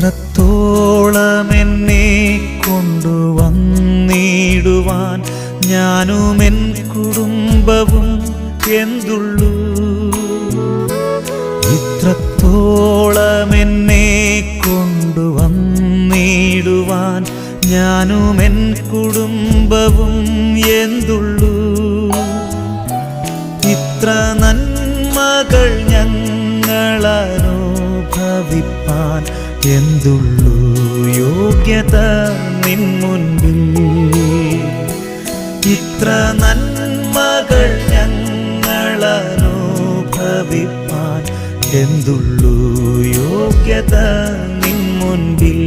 ഇത്രത്തോളം എന്നെ കൊണ്ടുവന്നിടുവാൻ ഞാനും എൻ കുടുംബവും എന്തുള്ളൂ. ഇത്രത്തോളം എന്നെ കൊണ്ടുവന്നിടുവാൻ ഞാനും എൻ കുടുംബവും എന്തുള്ളൂ. ഇത്ര നന്മകൾ ഞങ്ങളനുഭവിപ്പാൻ എന്തുള്ളൂ യോഗ്യത നിൻ മുൻപിൽ. ഇത്ര നന്മകൾ ഞങ്ങളനുഭവിപ്പാൻ എന്തുള്ളൂ യോഗ്യത നിൻ മുൻപിൽ.